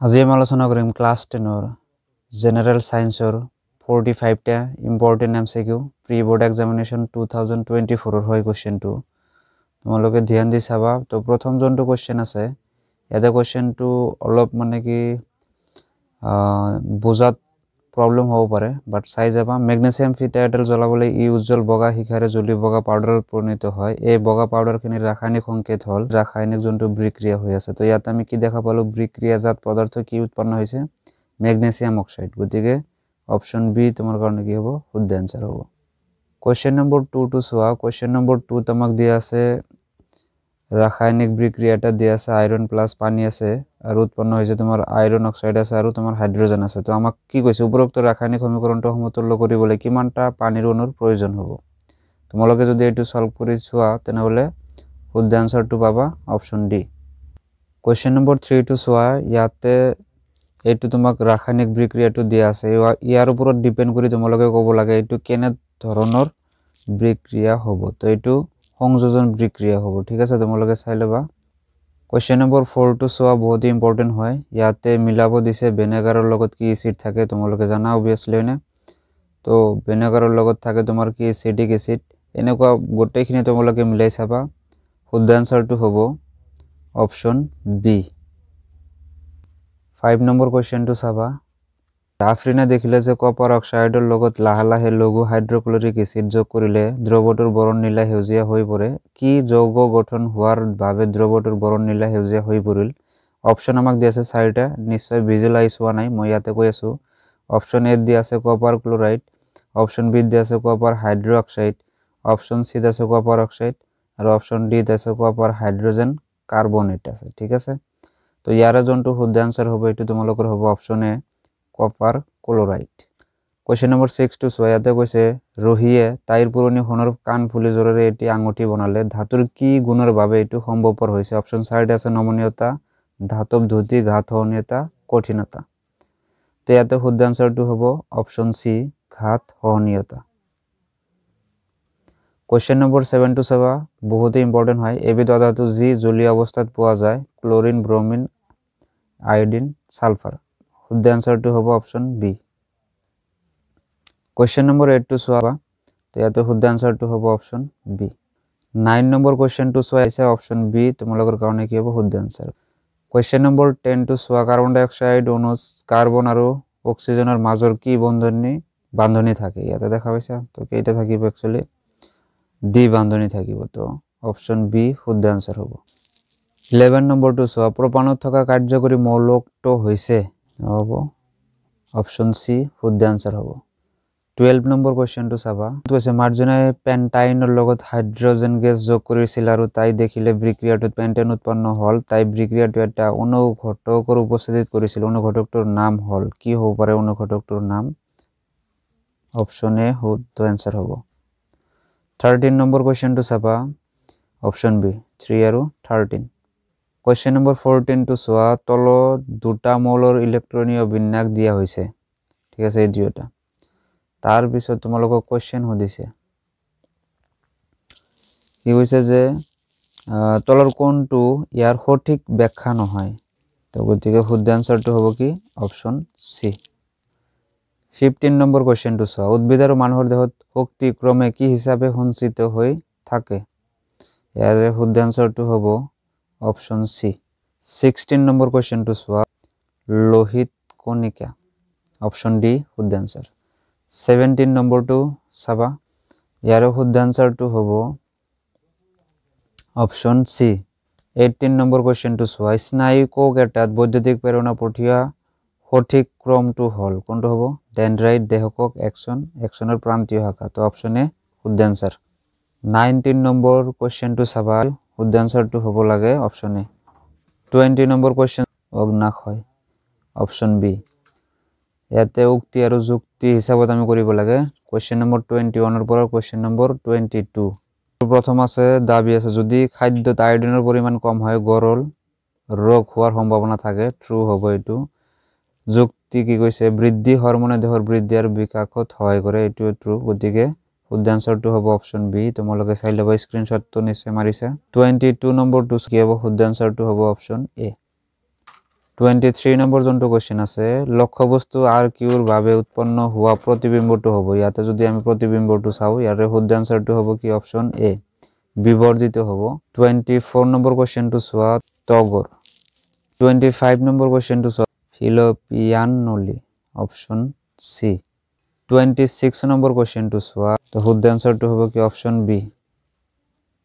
আজি আমি আলোচনা কৰিম ক্লাছ 10 জেনাৰেল সায়েন্সৰ 45টা important MCQ pre board examination 2024 হয় কোশ্চেনটো তোমালোকে ধ্যান দি চাবা তো প্ৰথম জনটো কোশ্চেন আছে এটা কোশ্চেনটো অলপ মানে কি বুজাত প্ৰবলেম হ'ব পাৰে বাট চাই যাবা ম্যাগনেসিয়াম ফিটাইডল জ্বলাবলৈ ই উজ্জ্বল বগা শিখাৰে জ্বলি বগা পাউডাৰত পৰিণত হয় এই বগা পাউডাৰখিনিৰ ৰাসায়নিক সংকেত হল ৰাসায়নিক জন্তু বিক্ৰিয়া হৈ আছে তো ইয়াত আমি কি দেখা পালো বিক্ৰিয়াজাত পদাৰ্থ কি উৎপন্ন হৈছে ম্যাগনেসিয়াম অক্সাইড গতিকে অপশন বি তোমাৰ কাৰণে কি হ'ব শুদ্ধ আনসাৰ হ'ব কোশ্চেন নম্বৰ 2 টু সোয়া কোশ্চেন নম্বৰ 2 তোমাক দিয়া আছে রাসায়নিক বিক্রিয়াটা দিয়া আছে আয়রন প্লাস পানি আছে আর উৎপন্ন হয়েছে তোমার আয়রন অক্সাইড আছে আর তোমার হাইড্রোজেন আছে তো আমাক কি কইছে উপরোক্ত রাসায়নিক সমীকরণটো সমতুল্য কৰিবলৈ কিমানটা পানীৰ অণুৰ প্ৰয়োজন হ'ব তোমালোকে যদি এটো সলভ কৰি চোৱা তেনেহলে শুদ্ধ আনসাৰটো পাবা অপশন ডি কোশ্চেন নম্বৰ 3 টু সোয়া ইয়াতে এটো তোমাক ৰাসায়নিক বিক্ৰিয়াটো দিয়া আছে ইয়াৰ ওপৰত ডিপেন্ড কৰি তোমালোকে ক'ব লাগে এটো কেনে ধৰণৰ বিক্ৰিয়া হ'ব তো এটো সংযোজন বিক্ৰিয়া হ'ব ঠিক আছে তোমালোকে চাই লবা কোশ্চেন নম্বৰ 4 টু সোয়া বহুত ইম্পৰ্টেন্ট হয় ইয়াতে মিলাব দিছে ভিনেগাৰৰ লগত কি এসিড থাকে তোমালোকে জানা অবিয়াসলি না তো ভিনেগাৰৰ লগত থাকে তোমাৰ কি এসিডিক এসিড এনেকুৱা গোটেইখিনি তোমালোকে মিলাই চাবা শুদ্ধ আনসাৰটো হ'ব অপশন বি 5 নম্বৰ কোশ্চেনটো চাবা আফ্ৰিনা দেখিলে যে কপাৰ অক্সাইডৰ লগত লাহে লাহে লঘু হাইড্ৰক্লোৰিক এসিড যোগ কৰিলে দ্ৰৱটোৰ বৰণ নীলা সেউজীয়া হৈ পৰে কি যৌগ গঠন হোৱাৰ বাবে দ্ৰৱটোৰ বৰণ নীলা সেউজীয়া হৈ পৰিল অপশন আমাক দিয়া আছে 4টা নিশ্চয় ভিজুয়ালাইজ হোৱা নাই মই ইয়াতে কৈ আছো অপশন এ দিয়া আছে কপাৰ ক্লোৰাইড অপশন বি দিয়া আছে কপাৰ হাইড্ৰ অক্সাইড অপশন সি দিয়া আছে কপাৰ অক্সাইড আৰু অপশন ডি দিয়া আছে কপাৰ হাইড্ৰোজেন কাৰ্বনেট আছে ঠিক আছে তো ইয়াৰ জনটো শুদ্ধ আনসাৰ হ'ব এটো তোমালোকৰ হ'ব option A copper chloride question number 6 টু সোয়াতে কৈছে ৰহিয়ে তাইৰ পুৰণি সোণৰ কাণ ফুলি জৰেৰে এটি আঙুঠি বনালে ধাতুৰ কি গুণৰ বাবে এটো সম্ভৱপৰ হৈছে অপশন 4 আছে নমনীয়তা ধাতব ধুতি ঘাত সহনীয়তা কঠিনতা তো ইয়াতে শুদ্ধ আনসাৰটো হ'ব অপশন সি ঘাত সহনীয়তা কোশ্চেন নম্বৰ 7 টু 7 বহুত ইম্পৰ্টেন্ট হয় এবিধ ধাতু যি জলীয় অৱস্থাত পোৱা যায় ক্লোৰিন ব্ৰোমিন আয়োডিন সালফাৰ শুদ্ধ আনসাৰটো হ'ব অপশন বি কোশ্চেন নম্বৰ 8 টু সোয়া তো ইয়াতে শুদ্ধ আনসাৰটো হ'ব অপশন বি 9 নম্বৰ কোশ্চেন টু সোয়া আছে অপশন বি তোমালোকৰ কাৰণে কি হ'ব শুদ্ধ আনসাৰ কোশ্চেন নম্বৰ 10 টু সোয়া কাৰ্বন ডাই অক্সাইড অনু কাৰ্বন আৰু অক্সিজেনৰ মাজৰ কি বান্ধনী থাকে ইয়াতে দেখা পাইছা তো কেইটা থাকিব একচুয়ালি ডি বান্ধনী থাকিব তো অপশন বি শুদ্ধ আনসাৰ হ'ব 11 নম্বৰ টু সোয়া প্ৰপানত থকা কাৰ্যকৰী মৌলকটো হৈছে হ'ব অপশন সি শুদ্ধ আনসাৰ হ'ব 12 নম্বৰ কোশ্চেন টু চাবা তো আছে মাৰ্জনাই পেন্টাইনৰ লগত হাইড্ৰোজেন গেছ যোগ কৰিছিল আৰু তাই দেখিলে বিক্ৰিয়াটোত পেন্টেন উৎপন্ন হল তাই বিক্ৰিয়াটো এটা অনুঘটকৰ উপস্থিতিত কৰিছিল অনুঘটকটোৰ নাম হল কি হ'ব পাৰে অনুঘটকটোৰ নাম অপশন এ শুদ্ধ আনসাৰ হ'ব 13 নম্বৰ কোশ্চেন টু চাবা অপশন বি 3 আৰু 13 কোশ্চেন নম্বৰ 14 টু সোয়া তল দুটা মৌলৰ ইলেক্ট্ৰনীয় বিন্যাস দিয়া হৈছে ঠিক আছে এই দুটা তাৰ পিছত তোমালোকক কোশ্চেন হদিছে কি হৈছে যে তলৰ কোনটো ইয়াৰ সঠিক ব্যাখ্যা নহয় তো গতিকে শুদ্ধ আনসাৰটো হ'ব কি অপশন সি 15 নম্বৰ কোশ্চেন টু সোয়া উদ্ভিদ আৰু মানুহৰ দেহত শক্তি ক্ৰমে কি হিচাপে সঞ্চিত হৈ থাকে ইয়াৰ শুদ্ধ আনসাৰটো হ'ব অপশন সি 16 নম্বৰ কোশ্চেন টু সোয়া লোহিত কণিকা অপশন ডি শুদ্ধ আনসাৰ 17 নম্বৰ টু চাবা ইয়াৰ শুদ্ধ আনসাৰটো হ'ব অপশন সি 18 নম্বৰ কোশ্চেন টু সোয়া স্নায়ু কোষ এটাত বৈদ্যুতিক প্ৰেৰণা পঠিওৱা সঠিক ক্ৰমটো হল কোনটো হ'ব ডেনড্ৰাইট দেহকক এক্সনৰ প্ৰান্তীয় শাখা তো অপশন এ শুদ্ধ আনসাৰ 19 নম্বৰ কোশ্চেন টু চাবা শুদ্ধ আনসাৰটো হ'ব লাগে অপশন এ 20 নম্বৰ কোশ্চেন অগ্নাশয় অপশন বি ইয়াতে উক্তি আৰু যুক্তি হিচাপত আমি কৰিব লাগে কোশ্চেন নম্বৰ 21 ৰ পৰা কোশ্চেন নম্বৰ 22 প্ৰথম আছে দাবী আছে যদি খাদ্যত আয়োডিনৰ পৰিমাণ কম হয় গৰল ৰোগ হোৱাৰ সম্ভাৱনা থাকে ট্ৰু হ'ব এটো যুক্তি কি কৈছে বৃদ্ধি হৰমনে দেহৰ বৃদ্ধি আৰু বিকাশত সহায় কৰে এটো ট্ৰু গতিকে শুদ্ধ আনসাৰটো হ'ব অপশন বি তোমালোকে চাই লবা স্ক্ৰিনশ্বটটো নিশ্চয় মাৰিছা 22 নম্বৰ টু কি হ'ব শুদ্ধ আনসাৰটো হ'ব অপশন এ 23 নম্বৰ যোনটো কোৱেশ্চন আছে লক্ষ্যবস্তু আৰ কিউৰ বাবে উৎপন্ন হোৱা প্ৰতিবিম্বটো হ'ব ইয়াতে যদি আমি প্ৰতিবিম্বটো চাও ইয়াৰে শুদ্ধ আনসাৰটো হ'ব কি অপচন এ বিবৰ্জিত হ'ব 24 নম্বৰ কোৱেশ্চনটো চোৱা টগৰ 25 নম্বৰ কোৱেশ্চনটো চোৱা ফিলোপিয়ান নলি অপচন সি 26 নম্বৰ কোৱেশ্চনটো চোৱা তো শুদ্ধ আনসাৰটো হ'ব কি অপচন বি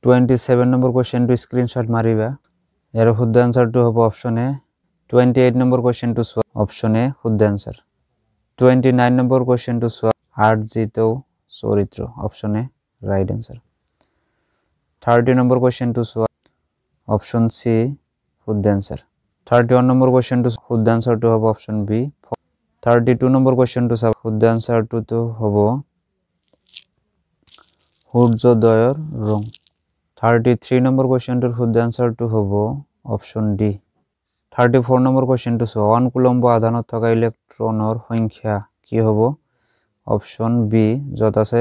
27 নম্বৰ কোৱেশ্চনটো স্ক্ৰিনশ্বট মাৰিবা ইয়াৰ শুদ্ধ আনসাৰটো হ'ব অপচন এ 28 নম্বৰ কোৱেশ্চনটো চোৱা অপচন এ শুদ্ধ আনসাৰ 29 নম্বৰ কোৱেশ্চনটো চোৱা আৰ্জিত চৰিত্ৰ অপচন এ ৰাইট আনসাৰ 30 নম্বৰ কোৱেশ্চনটো চোৱা অপচন সি শুদ্ধ আনসাৰ 31 নম্বৰ কোৱেশ্চনটো শুদ্ধ আনসাৰটো হ'ব অপচন বি 32 নম্বৰ কোৱেশ্চনটো চাও শুদ্ধ আনসাৰটো তো হ'ব সূৰ্যোদয়ৰ ৰং 33 নম্বৰ কোৱেশ্চনটোৰ শুদ্ধ আনসাৰটো হ'ব অপচন ডি 34 নম্বৰ কোৱেশ্চনটো চোৱা 1 কুলম্ব আধানত থকা ইলেক্ট্ৰনৰ সংখ্যা কি হ'ব অপচন বি যত আছে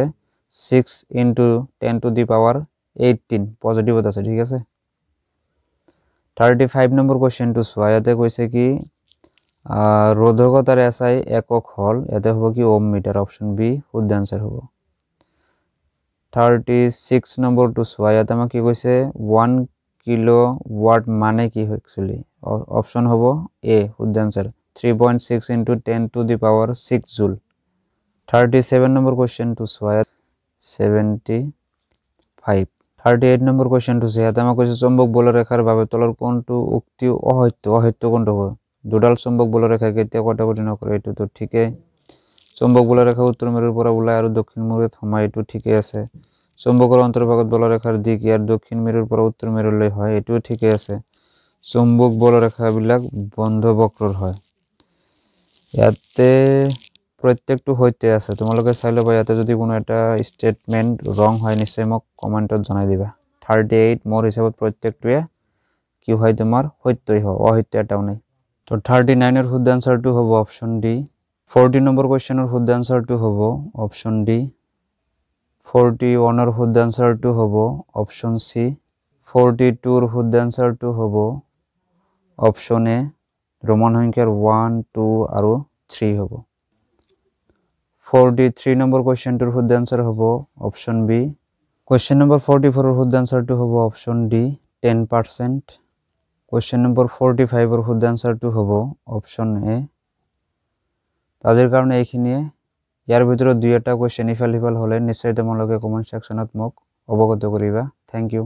6 * 10 টু দি পাৱাৰ 18 পজিটিভত আছে ঠিক আছে 35 নম্বৰ কোৱেশ্চনটো চোৱা ইয়াতে কৈছে কি রোধকতার এসআই একক হল এতে হ'ব কি ওম মিটার অপশন বি শুদ্ধ আনসার হ'ব 36 নম্বৰটো চোৱা ইয়াতে আমাক কি কৈছে 1 কিলো ওয়াট মানে কি একচুয়ালি অপশন হ'ব এ শুদ্ধ আনসার 3.6 * 10 টু দি পাৱাৰ 6 জুল 37 নম্বৰ কোৱেশ্চনটো চোৱা 75 38 নম্বৰ কোৱেশ্চনটো চোৱা ইয়াতে আমাক কৈছে চুম্বক বলৰেখাৰ বাবে তলৰ কোনটো উক্তি অসত্য কোনটো হ'ব দুডাল চুম্বক বলৰেখা কেতিয়া কটাকটি নকৰে এটো তো ঠিকে চুম্বক বলৰেখা উত্তৰ মেৰুৰ পৰা ওলাই আৰু দক্ষিণ মেৰুত সোমায় এটো ঠিকে আছে চুম্বকৰ অন্তৰ্ভাগত বলৰেখাৰ দিক ইয়াৰ দক্ষিণ মেৰুৰ পৰা উত্তৰ মেৰুলৈ হয় এটো ঠিকে আছে চুম্বক বলৰেখাবিলাক বন্ধ বক্ৰৰ হয় ইয়াতে প্ৰত্যেকটো হৈতে আছে তোমালোকে চাই লবা ইয়াতে যদি কোনো এটা স্টেটমেন্ট ৰং হয় নিশ্চয় মোক কমেন্টত জনাই দিবা 38 মোৰ হিচাপত প্ৰত্যেকটোৱে কি হয় তোমাৰ সত্যই হয় অসত্য এটাও নাই তো 39 এর শুদ্ধ আনসারটো হবে অপশন ডি 40 নম্বর কোশ্চেনের শুদ্ধ আনসারটো হবে অপশন ডি 41 এর শুদ্ধ আনসারটো হবে অপশন সি 42 এর শুদ্ধ আনসারটো হবে অপশন এ রোমান সংখ্যার 1 2 আর 3 হবে 43 নম্বর কোশ্চেনটির শুদ্ধ আনসার হবে অপশন বি কোশ্চেন নম্বর 44 এর শুদ্ধ আনসারটো হবে অপশন ডি 10% কোশ্চেন নম্বৰ 45 এৰ শুদ্ধ আনসাৰটো হ'ব অপশন এ তাদেৰ কাৰণে এইখিনিয়ে ইয়াৰ ভিতৰত দুই এটা কোশ্চেন ইফাল সিফাল হলে নিশ্চয় তোমালোকে কমেন্ট সেকশনত মোক অৱগত কৰিবা থ্যাংক ইউ